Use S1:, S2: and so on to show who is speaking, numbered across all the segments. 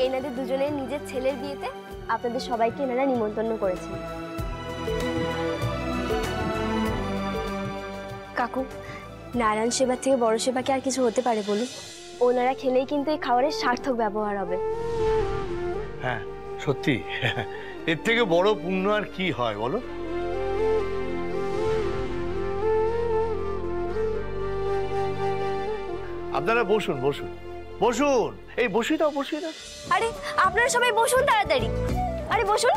S1: এনাদের দুজনের নিজের ছেলের বিয়েতে আপনাদের সবাইকে এনারা নিমন্ত্রণ করেছেন। কাকু, নারায়ণ সেবার থেকে বড় সেবা কি আর কিছু হতে পারে বলুন? ওনারা খেলেই কিন্তু এই খাবারের সার্থক ব্যবহার হবে।
S2: হ্যাঁ সত্যি, এর থেকে বড় পুণ্য আর কি হয় বলো? আপনারা বসুন বসুন বসুন, এই বসি দাও বসি দাও।
S1: আরে আপনারা সবাই বসুন তাড়াতাড়ি, আরে বসুন।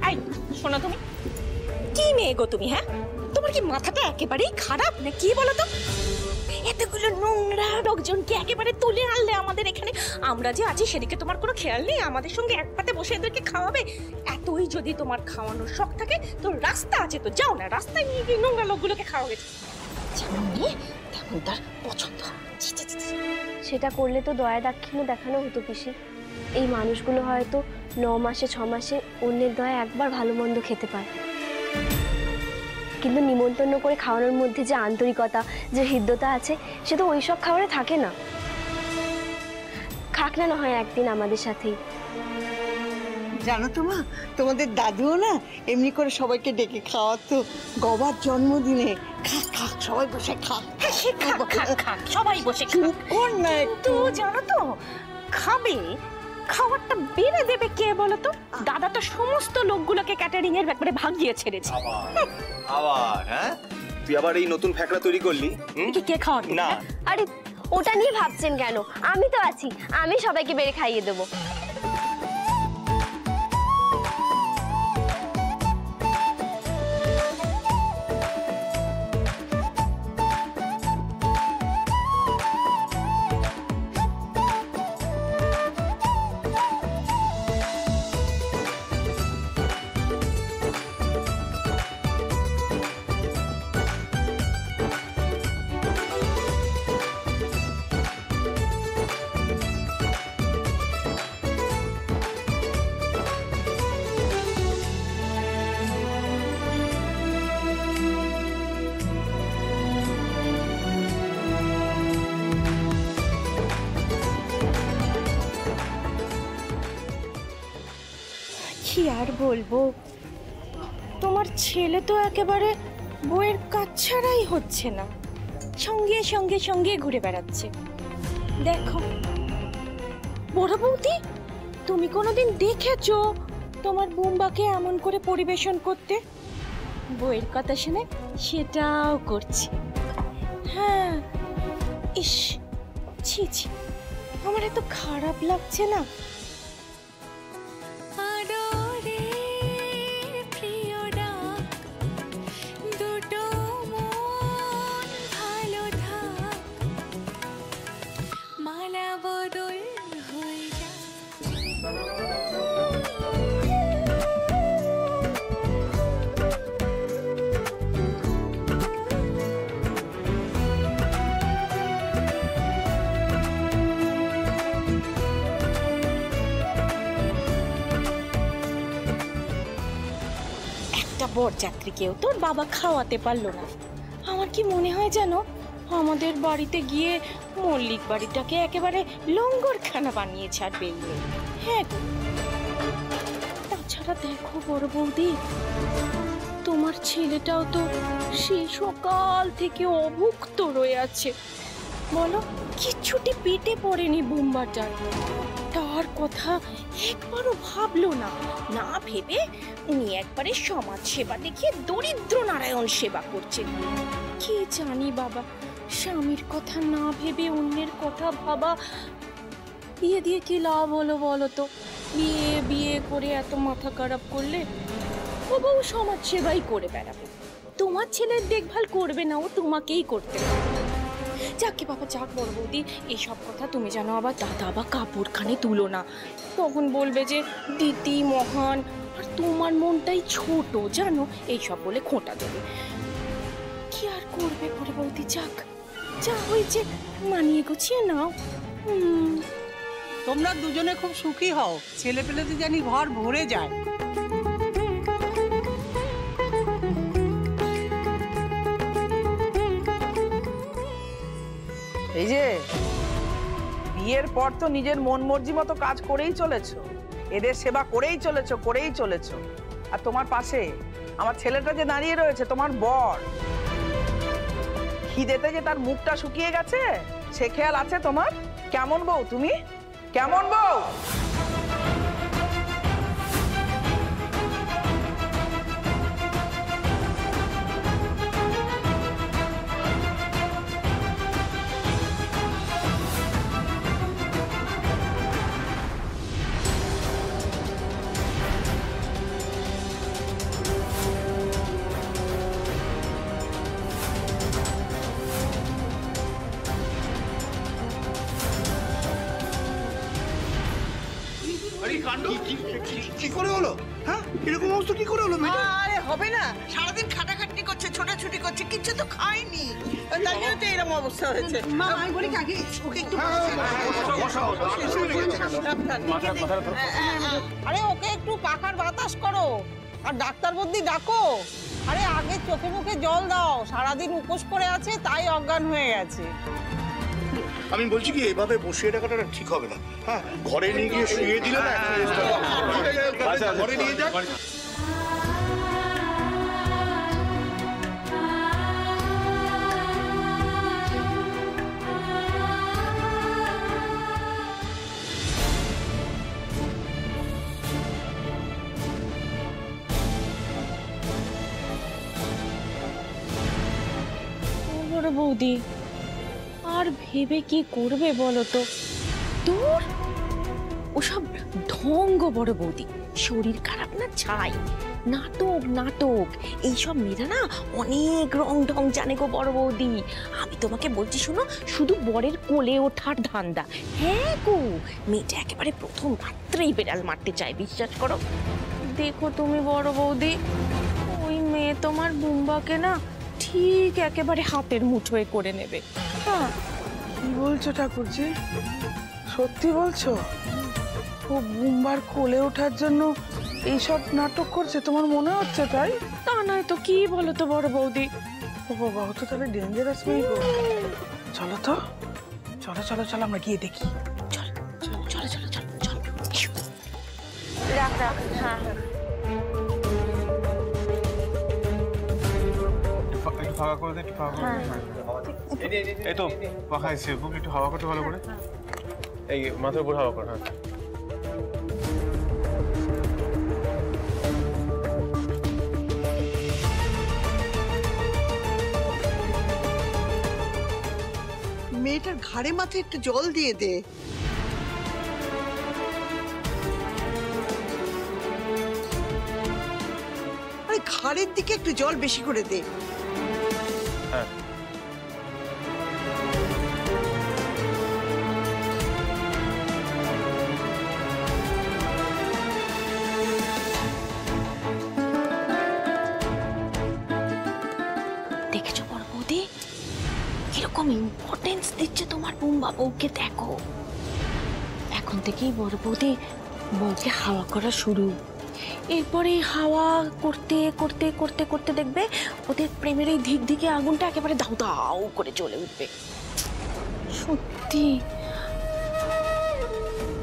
S3: এই শোনো, তুমি কি মেয়ে গো তুমি? হ্যাঁ, তোমার কি মাথাটা একেবারেই খারাপ না কি বলো তো? এতগুলো নোংরা লোকজনকে একেবারে তুলে আনলে আমাদের এখানে, আমরা যে আছি সেদিকে তোমার কোনো খেয়াল নেই? আমাদের সঙ্গে এক পাতে বসে এদেরকে খাওয়াবে? এতই যদি তোমার খাওয়ানোর শখ থাকে তো রাস্তা আছে, তো যাও না, রাস্তায় নিয়ে গিয়ে নোংরা লোকগুলোকে খাওয়াবে। যেমন মেয়ে তেমন তার পছন্দ।
S1: সেটা করলে তো দয়া দাক্ষিণ্য দেখানো হতো পিসি। এই মানুষগুলো হয়তো 9 মাসে 6 মাসে অন্যের দয়া একবার ভালো মন্দ খেতে পায়, কিন্তু নিমন্ত্রণ করে খাওয়ানোর মধ্যে যে আন্তরিকতা, যে হৃদ্যতা আছে, সে তো ওইসব খাবারে থাকে না। খাক না হয় একদিন আমাদের সাথেই।
S4: জানো তো মা, তোমাদের দাদুও না এমনি করে সবাইকে ডেকে খাওয়াতো গবার জন্মদিনে। খাক খাক, সবাই বসে খাক।
S3: হ্যাঁ, সে খাক খাক খাক, সবাই বসে খাক।
S4: কোন না একটু
S3: জানো তো, খাবে, খাবারটা বেড়ে দেবে কে বলো তো? দাদা তো সমস্ত লোকগুলোকে ক্যাটারিং এর ব্যাপারে ভাগিয়ে ছেড়েছে।
S5: আবার হ্যাঁ, তুই আবার এই নতুন ফ্যাকড়া তৈরি করলি?
S3: কে খাওয়াবে
S5: না?
S1: আরে ওটা নিয়ে ভাবছেন কেন? আমি তো আছি, আমি সবাইকে বেড়ে খাইয়ে দেবো।
S3: কি আর বলবো, তোমার ছেলে তো একেবারে বইয়ের কাজ ছাড়াই হচ্ছে না, সঙ্গে সঙ্গে সঙ্গে ঘুরে বেড়াচ্ছে। দেখো বড় বৌদি, তুমি কোনোদিন দেখেছো তোমার বুম্বাকে এমন করে পরিবেশন করতে? বইয়ের কথা শুনে সেটাও করছে। হ্যাঁ, ইস, ছি ছি, আমার এত খারাপ লাগছে না। বরযাত্রীকেও তোর বাবা খাওয়াতে পারলো না। আমার কি মনে হয় জানো, আমাদের বাড়িতে গিয়ে মল্লিক বাড়িটাকে একেবারে লঙ্গরখানা বানিয়ে ছাড়বে। হ্যাঁ, তাছাড়া দেখো বড় বৌদি, তোমার ছেলেটাও তো সেই সকাল থেকে অভুক্ত রয়ে আছে। বলো, কিচ্ছুটি পেটে পড়েনি বুম্বাটার। তার কথা একবারও ভাবলো না। না ভেবে উনি একবারে সমাজ সেবা দেখিয়ে দরিদ্র নারায়ণ সেবা করছেন। কি জানি বাবা, স্বামীর কথা না ভেবে অন্যের কথা ভাবা। বিয়ে দিয়ে কি লাভ হলো বলো তো? বিয়ে বিয়ে করে এত মাথা খারাপ করলে ও বউ সমাজ সেবাই করে বেড়াবে। তোমার ছেলের দেখভাল করবে না, ও তোমাকেই করতে হবে। যাকে বাবা, যাক বড় বৌদি, এইসব কথা তুমি জানো আবার দাদা বা কাপড়খানে তুলো না, তখন বলবে যে দিদি মহান আর তোমার মনটাই ছোট জানো, এইসব বলে খোঁটা দেবে। কি আর করবে বড় বৌদি, যাক, যা হয়েছে মানিয়ে গুছিয়ে নাও।
S4: তোমরা দুজনে খুব সুখী হও, ছেলে পেলেতে জানি ঘর ভরে যায়।
S6: এই যে বিয়ের পর তো নিজের মন মর্জি মতো কাজ করেই চলেছো, এদের সেবা করেই চলেছো। আর তোমার পাশে আমার ছেলেটা যে দাঁড়িয়ে রয়েছে, তোমার বর, খিদেতে যে তার মুখটা শুকিয়ে গেছে সে খেয়াল আছে তোমার? কেমন বউ তুমি, কেমন বউ?
S2: কি করে হলো? হ্যাঁ, এরকম অবস্থা কি করে হলো?
S4: আরে হবে না, সারাদিন খাটাখাটনি করছে, ছোটাছুটি করছে, কিচ্ছু তো খায়নি, তাই জন্য তো এরকম অবস্থা হয়েছে। মা আমি বলি কাকি ওকে একটু আরে ওকে একটু পাখার বাতাস করো আর ডাক্তার বদ্দি ডাকো। আরে আগে চোখে মুখে জল দাও, সারাদিন উপোস করে আছে তাই অজ্ঞান হয়ে গেছে।
S2: আমি বলছি কি, এভাবে বসিয়ে রাখাটা ঠিক হবে না। হ্যাঁ, ঘরে নিয়ে গিয়ে শুয়ে দিলে না, ঘরে নিয়ে যাক।
S3: বড় বৌদি আর ভেবে কি করবে বলো তো? তোর ওসব ঢঙ্গ বড় বৌদি, শরীর খারাপ না ছাই, নাটক এইসব মেয়েরা না অনেক রং ঢং জানে গো বড় বৌদি। আমি তোমাকে বলছি শোনো, শুধু বরের কোলে ওঠার ধান্দা। হ্যাঁ গো, মেয়েটা একেবারে প্রথম রাত্রেই বেড়াল মারতে চায়, বিশ্বাস করো। দেখো তুমি বড় বৌদি, ওই মেয়ে তোমার বুম্বাকে না ঠিক একেবারে হাতের মুঠোয় করে নেবে। হ্যাঁ,
S6: কি বলছো ঠাকুরজি, সত্যি বলছো? ও বুম্বার কোলে ওঠার জন্য এইসব নাটক করছে তোমার মনে হচ্ছে? তাই
S3: তা নয় তো কি বলো তো বড় বৌদি।
S6: ও বাবা, ও তো তাহলে ডেঞ্জারাস মেয়ে গো। চলো তো, চলো আমরা গিয়ে দেখি।
S3: চলো রাখ হ্যাঁ।
S7: একটু ফাঁকা করে দে, একটু ফাঁকা করে দে। এই তো পাখা এসে বুক একটু হাওয়া করতে ভালো করে। এই মাথার উপর হাওয়া কর। হ্যাঁ,
S4: মেয়েটার ঘাড়ে মাথায় একটু জল দিয়ে দে। আরে ঘাড়ের দিকে একটু জল বেশি করে দে।
S7: হ্যাঁ।
S3: দেখেছো বড় বৌদি কিরকম ইম্পর্টেন্স দিচ্ছে তোমার বুম্বা বউকে? দেখো, এখন থেকেই বড় বৌদি বউকে হাওয়া করা শুরু। এরপরে হাওয়া করতে করতে করতে করতে দেখবে ওদের প্রেমের এই ধিক ধিকে আগুনটা একেবারে দাউ দাউ করে জ্বলে উঠবে। সত্যি।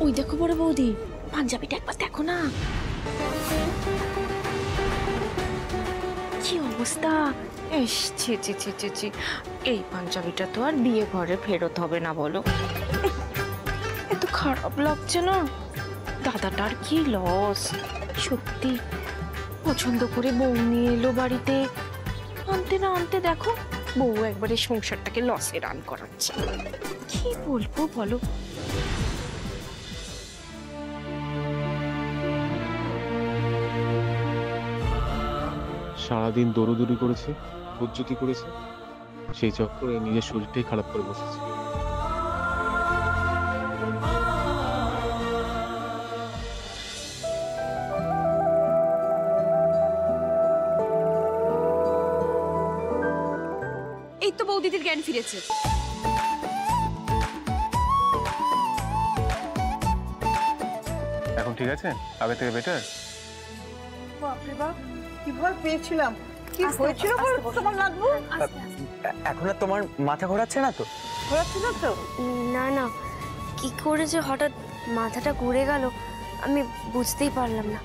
S3: ওই দেখো বড় বৌদি, পাঞ্জাবিটা একবার দেখো না, কি অবস্থা। ইস, ছি ছি ছি ছি ছি, এই পাঞ্জাবিটা তো আর বিয়ে ঘরে ফেরত হবে না বলো। এত খারাপ লাগছে না, দাদাটার কি লস। সত্যি পছন্দ করে বউ নিয়ে এলো বাড়িতে, আনতে না আনতে দেখো বউ একবারে সংসারটাকে লসে রান করাচ্ছে। কি বলবো বলো।
S7: সারাদিন দৌড়দৌড়ি করেছে, উজ্জুতি করেছে, সেই চক্করে নিজের শরীরটাই খারাপ করে বসেছে।
S1: এই তো বৌদিদির জ্ঞান ফিরেছে।
S7: এখন ঠিক আছে, আগে থেকে বেটার।
S4: বাপরে বাপ, কি ভয় পেয়েছিলাম। কি হয়েছিল বল তোমার লাগবো?
S8: এখন আর তোমার মাথা ঘোরাচ্ছে না তো?
S4: ঘোরাচ্ছিল তো?
S1: না কি করে যে হঠাৎ মাথাটা ঘুরে গেল আমি বুঝতেই পারলাম না।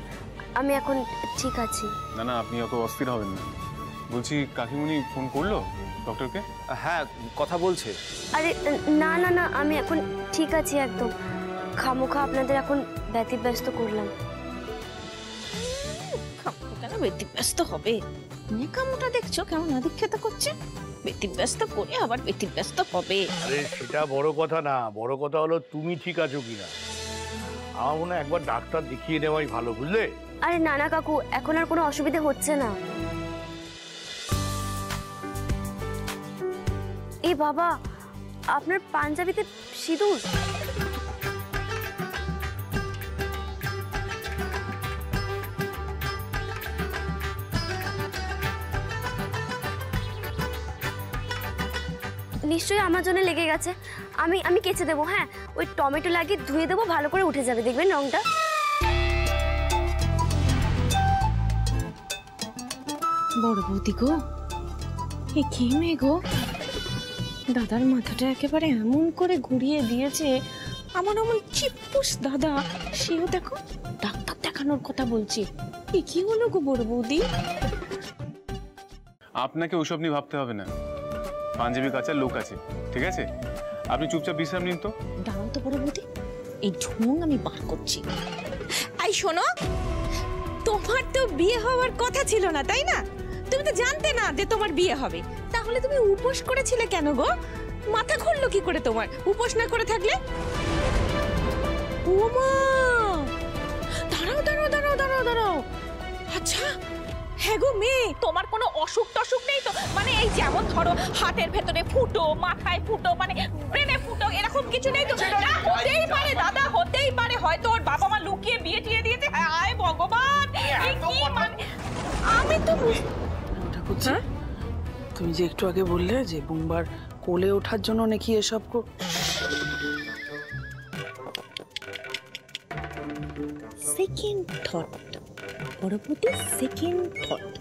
S1: আমি এখন ঠিক আছি।
S7: না না, আপনি অত অস্থির হবেন না। বলছি কাকিমুনি ফোন করলো ডক্টরকে?
S5: হ্যাঁ, কথা বলছে।
S1: আরে না না না, আমি এখন ঠিক আছি একদম। খামোখা আপনাদের এখন ব্যতিব্যস্ত করলাম।
S3: কেন ব্যতিব্যস্ত হবে? নেকামোটা দেখছো কেমন আদিক্ষেতা করছে? ব্যতিব্যস্ত করে আবার ব্যতিব্যস্ত হবে।
S2: আরে সেটা বড় কথা না, বড় কথা হলো তুমি ঠিক আছো কিনা। আমার মনে হয় একবার ডাক্তার দেখিয়ে নেওয়াই ভালো, বুঝলে?
S1: আরে না না কাকু, এখন আর কোনো অসুবিধা হচ্ছে না। এ বাবা, আপনার পাঞ্জাবিতে সিঁদুর? নিশ্চয়ই আমার জন্য লেগে গেছে। আমি কেচে দেবো। হ্যাঁ, ওই টমেটো লাগিয়ে ধুয়ে দেবো, ভালো করে উঠে যাবে, দেখবেন রংটা।
S3: বড় বৌদি গো, এ কি মেয়ে গো? দাদার মাথাটা একেবারে এমন করে ঘুরিয়ে দিয়েছে, আমার এমন চিপ্পুস দাদা, সেও দেখো ডাক্তার দেখানোর কথা বলছে। এ কি হলো গো বড় বৌদি?
S7: আপনাকে ওইসব নিয়ে ভাবতে হবে না। পাঞ্জাবি কাচার লোক আছে, ঠিক আছে? আপনি চুপচাপ বিশ্রাম নিন তো।
S3: দাঁড়াও তো বড় বৌদি, এই ঝুং আমি বার করছি। এই শোনো, তোমার তো বিয়ে হওয়ার কথা ছিল না, তাই না? তুমি তো জানতে না যে তোমার বিয়ে হবে, তাহলে তুমি উপোস করেছিলে কেন গো? মাথা খুললো কি করে তোমার উপোস না করে থাকলে? ও মা, দাঁড়াও দাঁড়াও দাঁড়াও দাঁড়াও দাঁড়াও। আচ্ছা হ্যাঁ গো মেয়ে, তোমার কোনো অসুখ টসুখ নেই তো? মানে এই যেমন ধরো হাতের ভেতরে ফুটো, মাথায় ফুটো, মানে ব্রেনে ফুটো, এরকম কিছু নেই তো? হতেই পারে দাদা, হতেই পারে। হয়তো ওর বাবা মা লুকিয়ে বিয়ে টিয়ে দিয়েছে। আয় ভগবান, আমি তো
S6: ঠাকুরজি, তুমি যে একটু আগে বললে যে বুম্বার কোলে ওঠার জন্য নাকি এসব
S3: সেকেন্ড থট, পরবর্তী সেকেন্ড থট।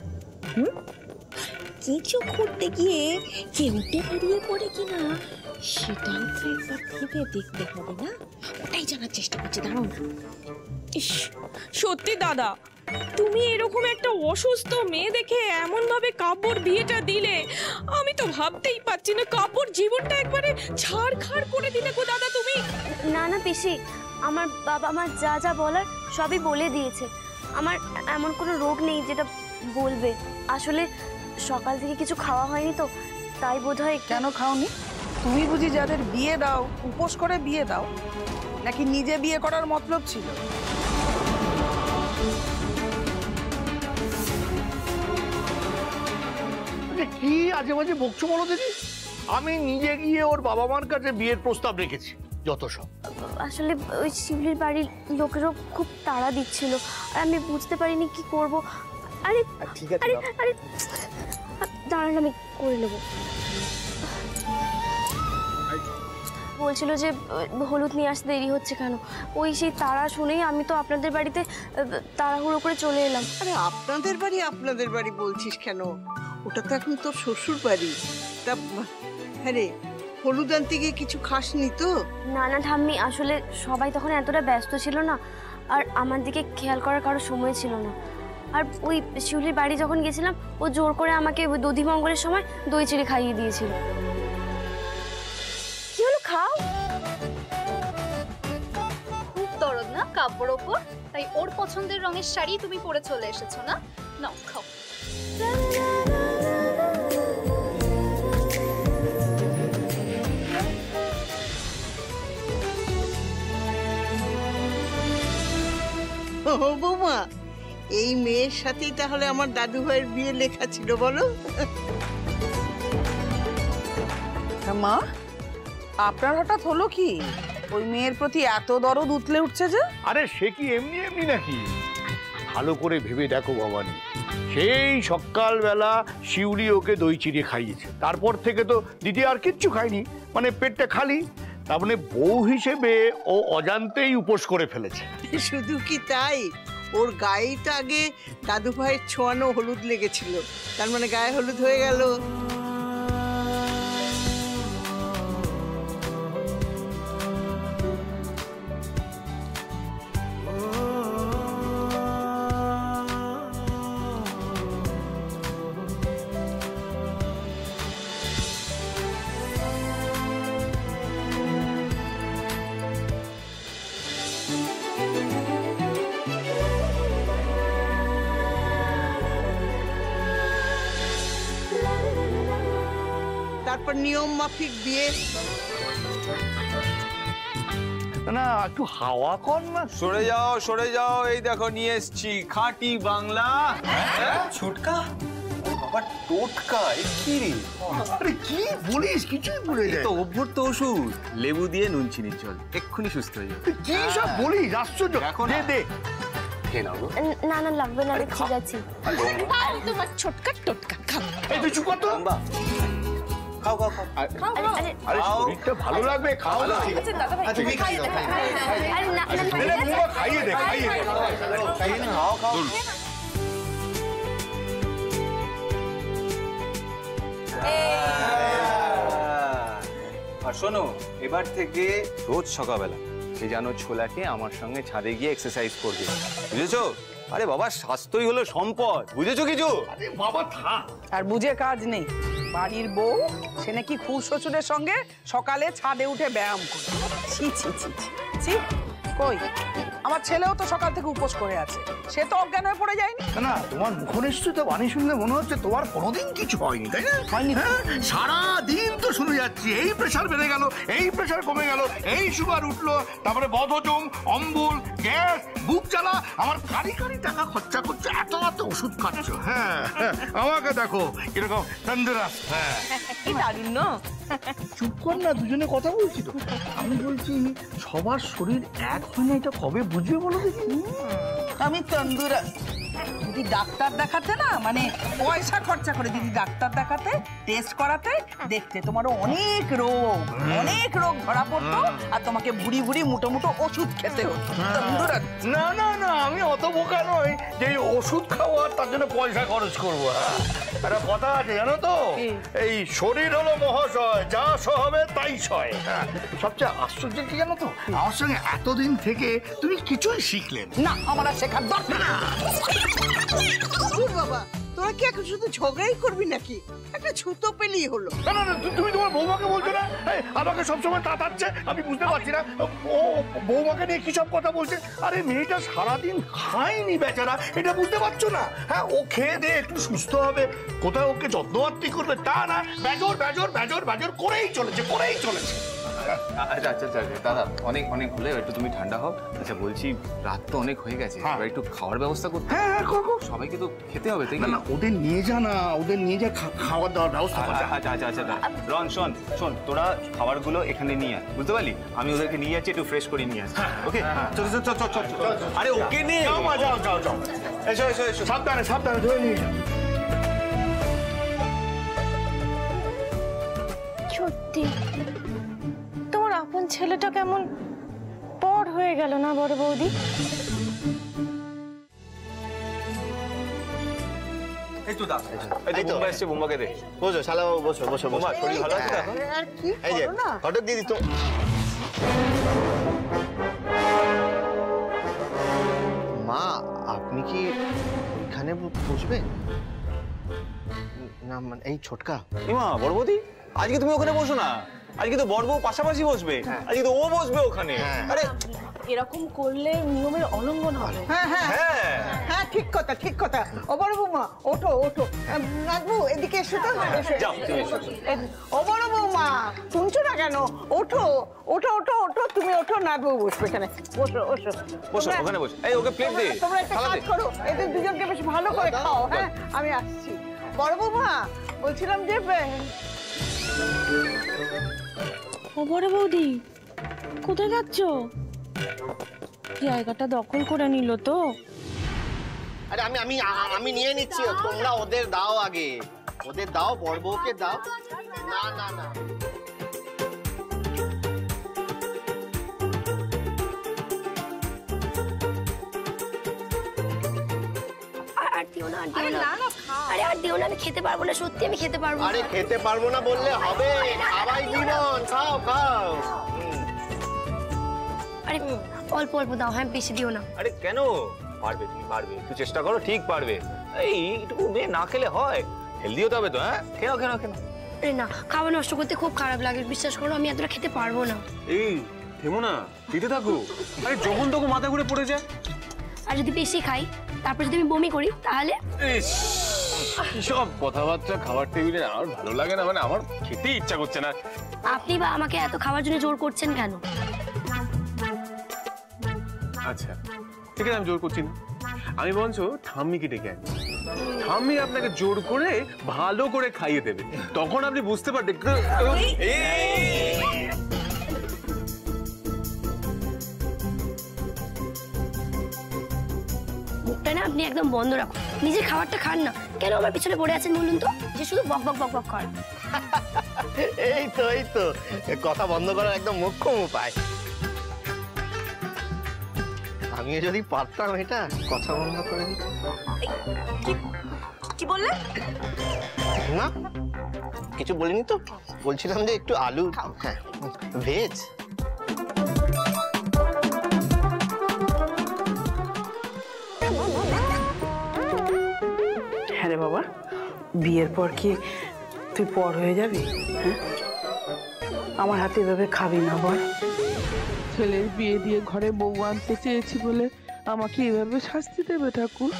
S3: কিছু করতে গিয়ে কেউটে বেরিয়ে পড়ে কিনা সেটাও তো একবার ভেবে দেখতে হবে না? ওটাই জানার চেষ্টা করছি, দাঁড়াও না। ইস, সত্যি দাদা, তুমি এরকম একটা অসুস্থ মেয়ে দেখে এমন ভাবে কাব্যর বিয়েটা দিলে, আমি তো ভাবতেই পারছি না। কাব্যর জীবনটা একবারে ছাড়খাড় করে দিলে গো দাদা তুমি।
S1: না না পিসি, আমার বাবা মা যা যা বলার সবই বলে দিয়েছে। আমার এমন কোনো রোগ নেই যেটা বলবে। আসলে সকাল থেকে কিছু খাওয়া হয়নি তো, তাই বোধহয়।
S6: কেন খাওনি? তুমি বুঝি যাদের বিয়ে দাও উপোস করে বিয়ে দাও, নাকি নিজে বিয়ে করার মতলব ছিল?
S2: কি আজে বাজে বকছো বলো দেখি? আমি নিজে গিয়ে ওর বাবা মার কাছে বিয়ের প্রস্তাব রেখেছি, যত সব।
S1: আসলে ওই শিউলির বাড়ির লোকেরও খুব তাড়া দিচ্ছিল, আর আমি বুঝতে পারিনি কি করব। আরে
S5: ঠিক আছে,
S1: আরে আরে দাঁড়ান, আমি করে নেব। বলছিল যে হলুদ নিয়ে আসতে দেরি হচ্ছে কেন। ওই সেই তাড়া শুনেই আমি তো আপনাদের বাড়িতে তাড়াহুড়ো করে চলে এলাম।
S4: আরে আপনাদের বাড়ি বলছিস কেন? ওটা তো এখন তোর শ্বশুর বাড়ি। তা হ্যাঁ রে, হলুদ আনতে গিয়ে কিছু খাসনি তো?
S1: না না ঠাম্মি, আসলে সবাই তখন এতটা ব্যস্ত ছিল না, আর আমার দিকে খেয়াল করার কারো সময় ছিল না। আর ওই শিউলির বাড়ি যখন গেছিলাম, ও জোর করে আমাকে দধিমঙ্গলের সময় দই চিড়ে খাইয়ে দিয়েছিল। কি হলো, খাও।
S8: খুব দরদ না কাপড় ওপর, তাই ওর পছন্দের রঙের শাড়ি তুমি পরে চলে এসেছো না? নাও খাও।
S4: ও বৌমা, এই মেয়ের সাথেই তাহলে আমার দাদু ভাইয়ের বিয়ে লেখা ছিল, বলো?
S6: মা, আপনার হঠাৎ হলো কি? ওই মেয়ের প্রতি এত দরদ উতলে উঠছে যে?
S2: আরে সে কি এমনি এমনি নাকি? ভালো করে ভেবে দেখো ভবানী, সেই সকালবেলা শিউলি ওকে দই চিড়ে খাইয়েছে, তারপর থেকে তো দিদি আর কিচ্ছু খায়নি, মানে পেটটা খালি। তার মানে বউ হিসেবে ও অজান্তেই উপোস করে ফেলেছে।
S4: শুধু কি তাই, ওর গায়েই তো আগে দাদু ভাইয়ের ছোঁয়ানো হলুদ লেগেছিল, তার মানে গায়ে হলুদ হয়ে গেল। তারপর নিয়ম মাফিক বিয়ে।
S2: না একটু হাওয়া কর না।
S7: সরে যাও, এই দেখো নিয়ে এসছি খাঁটি বাংলা।
S5: ছোটকা বাবা টোটকা, এ কি রে?
S2: আরে কি বলিস, কিছুই বলে
S7: তো অভ্যর্থ ওষুধ, লেবু দিয়ে নুন চিনির জল, এক্ষুনি সুস্থ হয়ে যাবে।
S2: কি সব বলিস, আশ্চর্য। দে দে।
S1: না না লাগবে না, আমি ঠিক আছে।
S3: তোমার ছোটকা টোটকা খাও।
S2: এই তুই চুপ কর তো।
S5: খাও খাও খাও।
S2: আরে শরীরটা ভালো লাগবে, খাও না।
S5: আচ্ছা তুমি খাইয়ে দাও,
S1: আরে না না
S2: খাইয়ে দে, খাইয়ে দে।
S5: খাও খাও।
S7: আর শোনো, এবার থেকে রোজ সকালবেলা সে জানো ছোলাকে আমার সঙ্গে ছাদে গিয়ে এক্সারসাইজ করবে, বুঝেছো? আরে বাবা, স্বাস্থ্যই হলো সম্পদ, বুঝেছো কিছু?
S2: আরে বাবা থাক।
S6: আর বুঝে কাজ নেই, বাড়ির বউ সে নাকি খুব শ্বশুরের সঙ্গে সকালে ছাদে উঠে ব্যায়াম করে। ছি ছি ছি ছি ছি। কই আমার ছেলেও তো সকাল থেকে উপোস করে আছে, সে তো অজ্ঞান হয়ে পড়ে যায়নি।
S2: না তোমার মুখনিষ্ঠতা বাণী শুনলে মনে হচ্ছে তোমার কোনোদিন কিছু হয়নি, তাই না? হয়নি। হ্যাঁ, সারা দিন তো শুনে যাচ্ছি এই প্রেশার বেড়ে গেল, এই প্রেশার কমে গেল, এই সুগার উঠলো, তারপরে বদহজম, অম্বল, গ্যাস, বুক জ্বালা। আমার কারি টাকা খরচা করছে, এত ওষুধ খাচ্ছ। হ্যাঁ আমাকে দেখো কিরকম তন্দুরাস। হ্যাঁ
S6: কি দারুণ না।
S2: চুপ কর না, দুজনে কথা বলছি তো। আমি বলছি সবার শরীর এক হয় না, এটা কবে বুঝবে বলো দেখি?
S6: আমি তন্দুরা দিদি ডাক্তার দেখাতে না, মানে পয়সা খরচা করে দিদি ডাক্তার দেখাতে, টেস্ট করাতে, দেখতে তোমারও অনেক রোগ ধরা পড়তো, আর তোমাকে বুড়ি মুটো ওষুধ খেতে হতো। তন্দুরা
S2: না আমি অত বোকা নই যে এই ওষুধ খাওয়ার তার জন্য পয়সা খরচ করবো। একটা কথা আছে জানো তো, এই শরীর হলো মহাশয়, যা সহবে তাই সয়। হ্যাঁ, সবচেয়ে আশ্চর্য কি জানো তো, আমার সঙ্গে এতদিন থেকে তুমি কিছুই শিখলে
S6: না, আমার আর শেখার দরকার না।
S4: বাবা তোরা কি এখন শুধু ঝগড়াই করবি নাকি? একটা ছুতো পেলেই হলো।
S2: না তুমি তোমার বৌমাকে বলছো না? আমাকে সবসময় তাতাচ্ছে, আমি বুঝতে পারছি না ও বৌমাকে নিয়ে কি সব কথা বলছে। আরে মেয়েটা সারাদিন খায়নি বেচারা, এটা বুঝতে পারছো না? হ্যাঁ, ও খেয়ে দে একটু সুস্থ হবে, কোথায় ওকে যত্নবাত্তি করবে, তা না, বেজর করেই চলেছে।
S7: আচ্ছা দাদা, অনেক হলে একটু তুমি ঠান্ডা হও। আচ্ছা বলছি, রাত তো অনেক হয়ে গেছে, এবার একটু খাওয়ার ব্যবস্থা করতে।
S2: হ্যাঁ করবো।
S7: সবাইকে তো খেতে হবে, তাই
S2: না ওদের নিয়ে যা খাওয়ার দাওয়ার ব্যবস্থা কর।
S7: আচ্ছা রন শোন, তোরা খাবারগুলো এখানে নিয়ে আয়, বুঝতে পারলি? আমি ওদেরকে নিয়ে যাচ্ছি, একটু ফ্রেশ করে নিয়ে আসছি। ওকে, চল। আরে ওকে নিয়ে
S2: যাও। এসো সাবধানে ধরে নিয়ে যাও।
S3: সত্যি তোমার আপন ছেলেটা কেমন পর হয়ে গেল না বড় বৌদি?
S7: এই তো দাদা, এই তো বোম্বা এসছে, বোম্বাকে দে।
S5: বসো শালা বাবু, বসো।
S7: বোম্বা শরীর ভালো আছে তো এখন?
S4: আর কি
S5: এই যে ঘটক দিদি তো। মা আপনি কি এখানে বসবেন? না মানে এই ছোটকা।
S7: ইমা বড়বৌদি, আজকে তুমি ওখানে বসো না, আজকে তো বড় বউ পাশাপাশি বসবে, আজকে তো ও বসবে ওখানে। আরে
S3: এরকম করলে নিয়মের অলঙ্ঘন হবে।
S4: হ্যাঁ ঠিক কথা। ও বড় বৌমা ওঠো। নাগবু এদিকে এসো তো।
S7: যাও তুমি এসো।
S4: ও বড় বৌমা শুনছো না কেন? ওঠো, তুমি ওঠো, নাগবু বসবে এখানে।
S7: বসো ওখানে বসো। এই ওকে প্লেট দে,
S4: তোমরা একটা কাজ করো, এদের দুজনকে বেশ ভালো করে খাও। হ্যাঁ আমি আসছি। বড় বৌমা বলছিলাম যে
S3: ও বড় বৌদি, কোথায় যাচ্ছ? জায়গাটা দখল করে নিল তো।
S5: আরে আমি নিয়ে নিচ্ছি, তোমরা ওদের দাও আগে, ওদের দাও, বড় বউকে দাও। না
S1: আর দিও না, আমি খেতে পারবো না, সত্যি আমি খেতে পারবো না।
S5: আরে খেতে পারবো না বললে হবে, খাওয়াই জীবন, খাও।
S1: আরে অল্প দাও, হ্যাঁ বেশি দিও না।
S7: আরে কেন? পারবে, তুমি পারবে, একটু চেষ্টা করো, ঠিক পারবে। এইটুকু মেয়ে না খেলে হয়? হেলদি হতে হবে তো। হ্যাঁ খেও।
S1: আরে না, খাবার নষ্ট করতে খুব খারাপ লাগে, বিশ্বাস করো, আমি এতটা খেতে পারবো না।
S7: এই থেমো না, খেতে থাকো। আরে যখন তখন মাথা ঘুরে পড়ে যায়।
S1: আর যদি বেশি খাই, তারপর যদি আমি বমি করি, তাহলে?
S9: সব কথাবার্তা খাবার টেবিলে আর ভালো লাগে না, মানে আমার খেতেই ইচ্ছা করছে না।
S1: আপনি বা আমাকে এত খাওয়ার জন্য জোর করছেন কেন?
S9: আচ্ছা ঠিক আছে, আমি জোর করছি না, আমি বলছো ঠাম্মিকে ডেকে আনি, ঠাম্মি আপনাকে জোর করে ভালো করে খাইয়ে দেবে, তখন আপনি বুঝতে পারবেন।
S1: মুখটা না আপনি একদম বন্ধ রাখুন, নিজের খাবারটা খান না। কেন আমার পিছনে পড়ে আছেন বলুন তো? যে শুধু বক বক বক বক করেন।
S5: এই তো কথা বন্ধ করার একদম মোক্ষম উপায়। আমিও যদি পারতাম এটা কথা বন্ধ করে দিতাম।
S6: কি বললে?
S5: না কিছু বলিনি তো, বলছিলাম যে একটু আলু, হ্যাঁ ভেজ।
S6: হ্যাঁ রে বাবা, বিয়ের পর কি তুই পর হয়ে যাবি? হ্যাঁ, আমার হাতে এভাবে খাবি না বল।
S10: ছেলের বিয়ে দিয়ে ঘরে বউ আনতে চেয়েছি বলে আমাকে এভাবে শাস্তি দেবে ঠাকুর?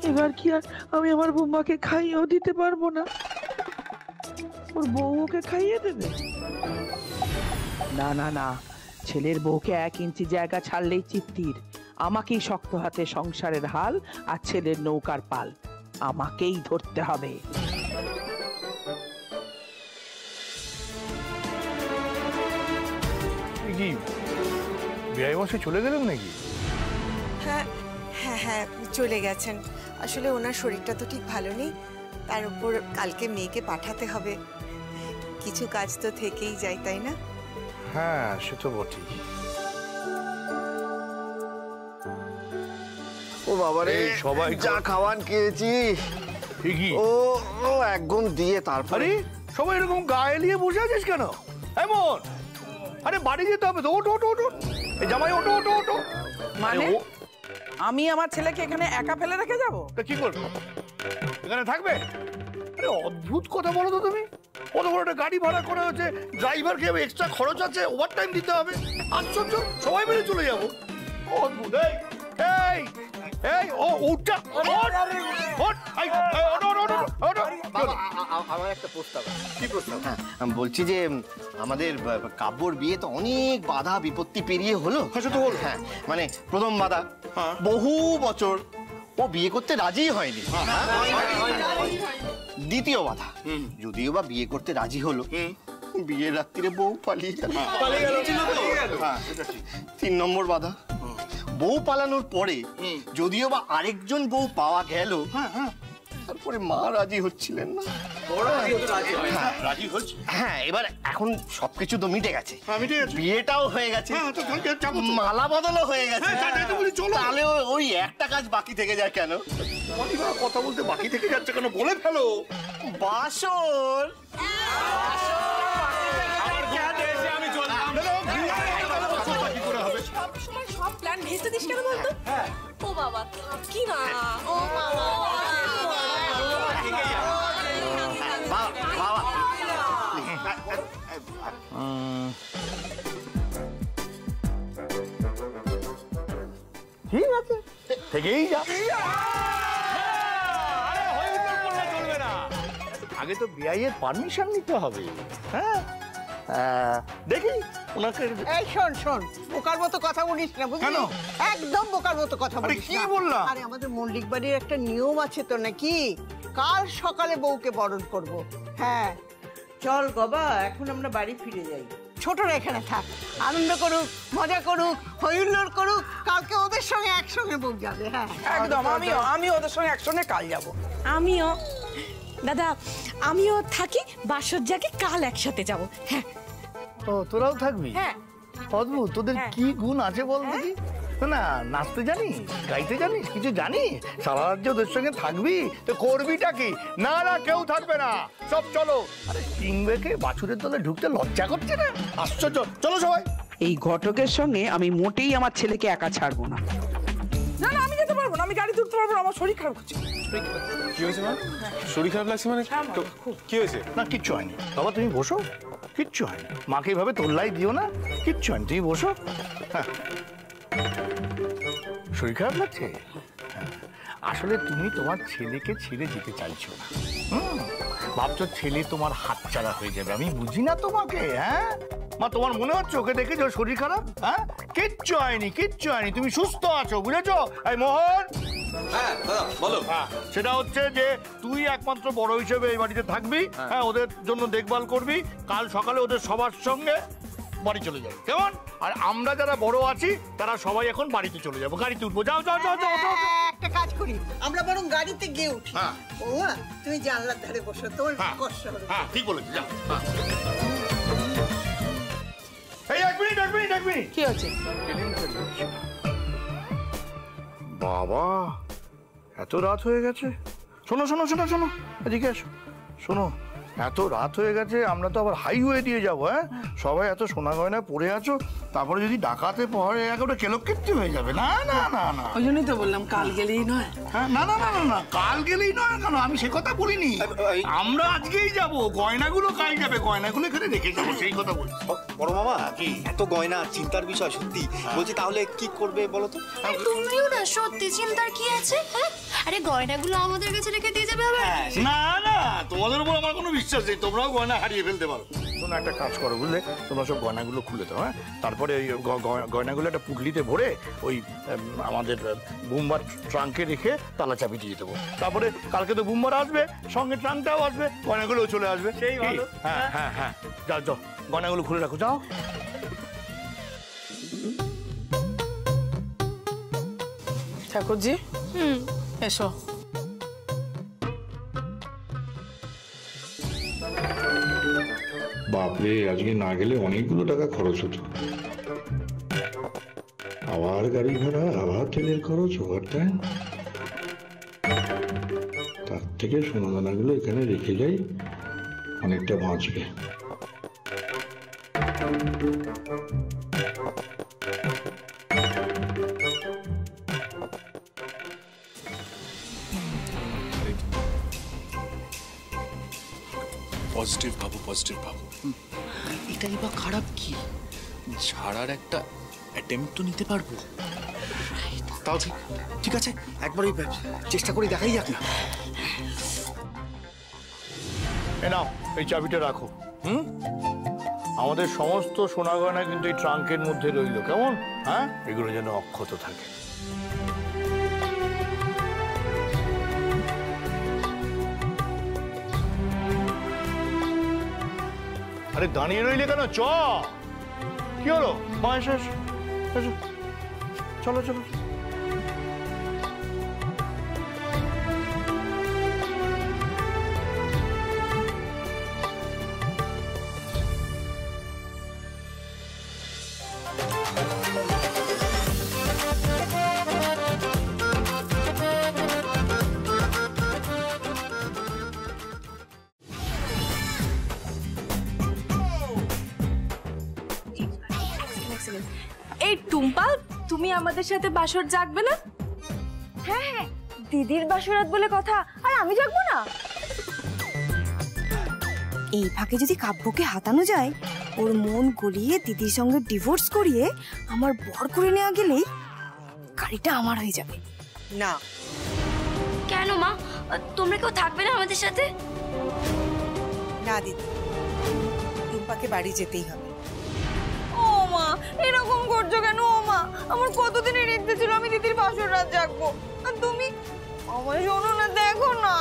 S10: এবার কি আর আমি আমার বৌমাকে খাইয়েও দিতে পারবো না? ওর বউ ওকে খাইয়ে দেবে? না না না, ছেলের বউকে 1 ইঞ্চি জায়গা ছাড়লেই চিত্তির। আমাকেই শক্ত হাতে সংসারের হাল আর ছেলের নৌকার পাল আমাকেই ধরতে হবে।
S2: কি বিয়ে বসে চলে গেলেন নাকি?
S11: হ্যাঁ হ্যাঁ হ্যাঁ চলে গেছেন। আসলে ওনার শরীরটা তো ঠিক ভালো নেই, তার উপর কালকে মেয়েকে পাঠাতে হবে, কিছু কাজ তো থেকেই যায়, তাই না?
S2: হ্যাঁ সে তো বটেই।
S5: ও বাবারে,
S2: সবাই
S5: যা খাওয়ান খেয়েছি। ও ও একদম দিয়ে তারপরে
S2: সবাই এরকম গায়ে নিয়ে বসে আছিস কেন এমন? আরে বাড়ি যেতে হবে তো, ওটো ওটো ওটো, এই জামাই ওটো ওটো ওটো।
S6: মানে আমি আমার ছেলেকে এখানে একা ফেলে রেখে যাবো?
S2: তা কি করবো, এখানে থাকবে? আরে অদ্ভুত কথা বলো তো তুমি। কত বড় একটা গাড়ি ভাড়া করা হচ্ছে, ড্রাইভারকে এক্সট্রা খরচ আছে, ওভার টাইম দিতে হবে। আশ্চর্য, সবাই মিলে চলে যাবো। অদ্ভুত। এই এই ও উঠটা
S5: আমার একটা প্রস্তাব। কি প্রস্তাব? হ্যাঁ আমি বলছি যে আমাদের কাব্যর বিয়ে তো অনেক বাধা বিপত্তি পেরিয়ে হলো। হ্যাঁ মানে প্রথম বাধা, বহু বছর ও বিয়ে করতে রাজি হয়নি। দ্বিতীয় বাধা, যদিও বা বিয়ে করতে রাজি হলো, বিয়ের রাত্রিরে বউ পালিয়ে গেল। 3 নম্বর বাধা, বউ পালানোর পরে যদিও বা আরেকজন বউ পাওয়া গেল, তারপরে মা রাজি হচ্ছিলেন না। হ্যাঁ এবার এখন সবকিছু তো মিটে গেছে, বিয়েটাও হয়ে গেছে, মালা বদলও হয়ে গেছে, তাহলে ওই একটা কাজ বাকি থেকে যায় কেন?
S2: কথা বলতে বাকি থেকে যাচ্ছে কেন, বলে ফেলো।
S5: বাসর।
S3: সব প্ল্যান ভেস্তে দিস কেন বলতো? ও বাবা কি না, ও বাবা
S2: ঠিক আছে, থেকেই যা। আগে তো বিআইয়ের পারমিশন নিতে হবে। হ্যাঁ দেখি ওনাকে।
S4: এই শোন শোন, বোকার মতো কথা বলিস না, বুঝলি? একদম বোকার মতো কথা বলিস না।
S2: কি বললাম?
S4: আরে আমাদের মল্লিক বাড়ির একটা নিয়ম আছে তো নাকি, কাল সকালে বউকে বরণ করব। হ্যাঁ
S6: চল বাবা, এখন আমরা বাড়ি ফিরে যাই।
S4: ছোটরা এখানে থাক, আনন্দ করুক, মজা করুক, হইহুল্লোড় করুক, কালকে ওদের সঙ্গে একসঙ্গে বউ যাবে। হ্যাঁ
S6: একদম, আমি ওদের সঙ্গে একসঙ্গে কাল যাব।
S3: আমিও দাদা, আমিও থাকি, বাসজ্জাকে কাল একসাথে যাব। হ্যাঁ
S2: ও তোরাও থাকবি?
S3: হ্যাঁ।
S2: অদ্ভুত, তোদের কি গুণ আছে বল দেখি। না নাচতে জানিস, গাইতে জানিস, কিছু জানিস? সারা রাজ্য ওদের সঙ্গে থাকবি তো করবিটা কি? না না কেউ থাকবে না, সব চলো। আরে কিংবেকে বাছুরের দলে ঢুকতে লজ্জা করছে না? আশ্চর্য, চলো সবাই।
S6: এই ঘটকের সঙ্গে আমি মোটেই আমার ছেলেকে একা ছাড়বো না। না না আমি যেতে পারবো না, আমি গাড়ি তুলতে পারবো না, আমার শরীর খারাপ করছে।
S9: কি হয়েছে মা? শরীর খারাপ লাগছে মানে? কি হয়েছে?
S2: না কিচ্ছু হয়নি বাবা, তুমি বসো, কিচ্ছু হয়নি। মাকে এইভাবে তোল্লাই দিও না, কিচ্ছু হয়নি, তুমি বসো। হ্যাঁ শরীর খারাপ লাগছে? আসলে তুমি তোমার ছেলেকে ছেড়ে যেতে চাইছো না। ভাবছো ছেলে তোমার হাতছাড়া হয়ে যাবে। আমি বুঝি না তোমাকে, হ্যাঁ মা? তোমার মনে হচ্ছে ওকে দেখে যে শরীর খারাপ? হ্যাঁ, কিচ্ছু হয়নি, কিচ্ছু হয়নি, তুমি সুস্থ আছো, বুঝেছো? এই মোহন,
S7: হ্যাঁ দাদা বলো।
S2: সেটা হচ্ছে যে তুই একমাত্র বড় হিসেবে এই বাড়িতে থাকবি, হ্যাঁ, ওদের জন্য দেখভাল করবি। কাল সকালে ওদের সবার সঙ্গে বাড়ি চলে যাবে, কেমন? আর আমরা যারা বড় আছি তারা সবাই এখন বাড়িতে চলে যাবো, গাড়িতে উঠবো। যাও যাও যাও যাও যাও।
S4: একটা কাজ করি, আমরা বরং গাড়িতে গিয়ে উঠি। বৌমা তুমি জানলার ধারে বসো, তোমার কষ্ট হবে।
S2: হ্যাঁ ঠিক বলেছি, যাও। এই এক মিনিট, এক মিনিট, এক মিনিট।
S6: কি আছে?
S2: বাবা, এত রাত হয়ে গেছে। শোনো শোনো শোনো শোনো, এদিকে এসো। শোনো, এত রাত হয়ে গেছে, আমরা তো আবার হাইওয়ে দিয়ে যাবো। হ্যাঁ, সবাই এত সোনা গয়না পরে আছো, তারপরে যদি ডাকাতে পরে একেবারে কেলক্ষেত্রি হয়ে যাবে। না না না না,
S6: ওই জন্যই তো বললাম কাল গেলেই নয়।
S2: হ্যাঁ, না না না না না, কাল গেলেই নয়। কেন, আমি সে কথা বলিনি। আমরা আজকেই যাব, গয়নাগুলো কাল যাবে, গয়নাগুলো এখানে রেখে যাবো, সেই কথা বলছি।
S12: বড় মামা, কি এত গয়না চিন্তার বিষয় সত্যি? বলছি তাহলে কি করবে বলো তো?
S1: তুমিও না, সত্যি চিন্তার কি আছে? হ্যাঁ, আরে গয়নাগুলো আমাদের কাছে রেখে দিয়ে যাবে আবার।
S2: না না, তোমাদের উপর আমার কোনো বিশ্বাস নেই, তোমরাও গয়না হারিয়ে ফেলতে পারো। তোমরা একটা কাজ করো, বুঝলে, তোমরা সব গয়নাগুলো খুলে দাও। হ্যাঁ, তারপরে ওই গয়নাগুলো একটা পুটলিতে ভরে ওই আমাদের বুম্বার ট্রাঙ্কে রেখে তালা চাবি দিয়ে দেবো। তারপরে কালকে তো বুম্বার আসবে, সঙ্গে ট্রাঙ্কটাও আসবে, গয়নাগুলোও চলে আসবে। সেই ভালো। হ্যাঁ হ্যাঁ হ্যাঁ, যাও যাও, গয়নাগুলো খুলে রাখো, যাও।
S6: ঠাকুরজি, এসো।
S13: বাপরে, আজকে না গেলে অনেকগুলো টাকা খরচ হতো। আবার গাড়ি ভাড়া, আবার তেলের খরচ, ওভারটাইম। তার থেকে সোনাদানাগুলো এখানে রেখে যাই, অনেকটা বাঁচবে।
S14: পজিটিভ ভাবো, পজিটিভ ভাবো। এটাই বা খারাপ কি? ছাড়ার একটা অ্যাটেম্প্ট তো নিতে পারবো।
S12: তাও ঠিক, ঠিক আছে, একবার ওই চেষ্টা করে দেখাই যাক না।
S2: এ নাও, এই চাবিটা রাখো। আমাদের সমস্ত সোনা গয়না কিন্তু এই ট্রাঙ্কের মধ্যে রইল, কেমন? হ্যাঁ, এগুলো যেন অক্ষত থাকে। আরে দাঁড়িয়ে রইলে কেন? চ, কি হলো? মা এসো এসো, চলো চলো।
S3: এই টুম্পা, তুমি আমাদের সাথে বাসর জাগবে না?
S1: হ্যাঁ হ্যাঁ, দিদির বাসরাত বলে কথা, আর আমি জাগবো না?
S15: এই ফাঁকে যদি কাব্যকে হাতানো যায়, ওর মন গলিয়ে দিদির সঙ্গে ডিভোর্স করিয়ে আমার বর করে নেওয়া গেলেই গাড়িটা আমার হয়ে যাবে।
S11: না।
S1: কেন মা, তোমরা কেউ থাকবে না আমাদের সাথে?
S11: না দিদি, টুম্পাকে বাড়ি যেতেই হবে।
S3: ও মা, এরকম করছো কেন? ও মা, আমার কতদিনের ইচ্ছে ছিল আমি দিদির বাসর রাত জাগবো, আর তুমি আমার শোনো না, দেখো না।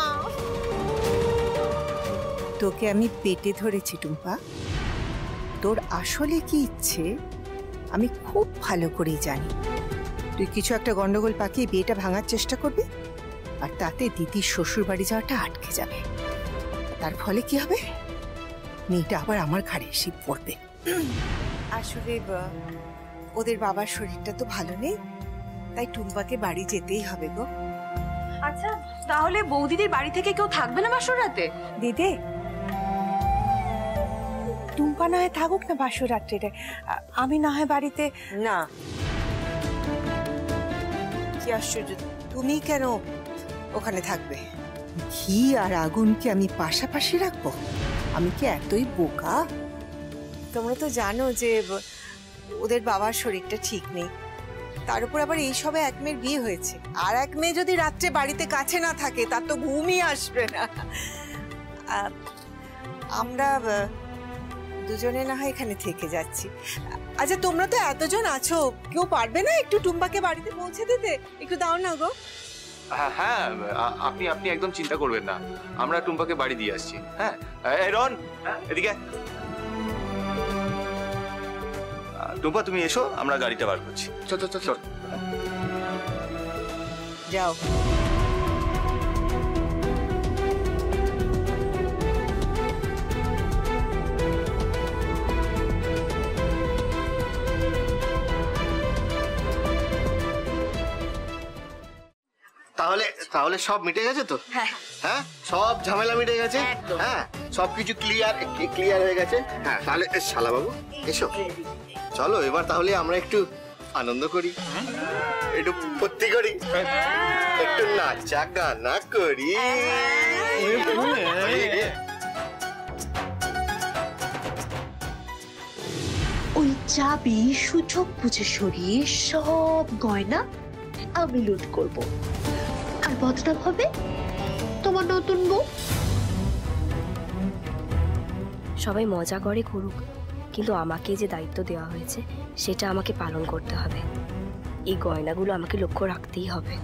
S11: তোকে আমি পেটে ধরেছি টুম্পা, তোর আসলে কি ইচ্ছে আমি খুব ভালো করেই জানি। তুই কিছু একটা গন্ডগোল পাকিয়ে বিয়েটা ভাঙার চেষ্টা করবি, আর তাতে দিদির শ্বশুর বাড়ি যাওয়াটা আটকে যাবে। তার ফলে কি হবে? মেয়েটা আবার আমার ঘাড়ে এসে পড়বে। আসলে ওদের বাবার শরীরটা তো ভালো নেই, তাই টুম্পাকে বাড়ি যেতেই হবে গো।
S3: আচ্ছা, তাহলে বৌদিদির বাড়ি থেকে কেউ থাকবে না বাসর রাতে?
S11: দিদি, টুম্পা না হয় থাকুক না বাসর রাত্রিরে, আমি না হয় বাড়িতে। না, কি আশ্চর্য, তুমি কেন ওখানে থাকবে? ঘি আর আগুনকে আমি পাশাপাশি রাখবো? আমি কি এতই বোকা? তোমরা তো জানো যে ওদের বাবার শরীরটা ঠিক নেই, তার উপর আবার এই সবে এক মেয়ের বিয়ে হয়েছে, আর এক মেয়ে যদি রাত্রে বাড়িতে কাছে না থাকে তার তো ঘুমই আসবে না। আমরা দুজনে না হয় এখানে থেকে যাচ্ছি। আচ্ছা তোমরা তো এতজন আছো, কেউ পারবে না একটু টুম্পাকে বাড়িতে পৌঁছে দিতে? একটু দাও না গো।
S7: হ্যাঁ, আপনি আপনি একদম চিন্তা করবেন না, আমরা টুম্পাকে বাড়ি দিয়ে আসছি। হ্যাঁ রন, এদিকে টুম্পা, তুমি এসো, আমরা গাড়িটা বার করছি। চল চল চল চল
S11: যাও।
S5: তাহলে তাহলে সব মিটে গেছে তো? হ্যাঁ, সব ঝামেলা মিটে গেছে। হ্যাঁ, সবকিছু ক্লিয়ার হয়ে গেছে। হ্যাঁ, তাহলে শালা বাবু এসো, চলো এবার তাহলে আমরা একটু আনন্দ করি, একটু ফুর্তি করি, একটু নাচা গানা করি।
S16: ওই চাবি সুযোগ বুঝে সরিয়ে সব গয়না আমি লুট করব, আর বদনাম হবে তোমার নতুন বউ।
S15: সবাই মজা করে করুক, কিন্তু আমাকে যে দায়িত্ব দেওয়া হয়েছে সেটা আমাকে পালন করতে হবে। এই গয়নাগুলো আমাকে লক্ষ্য রাখতেই হবে।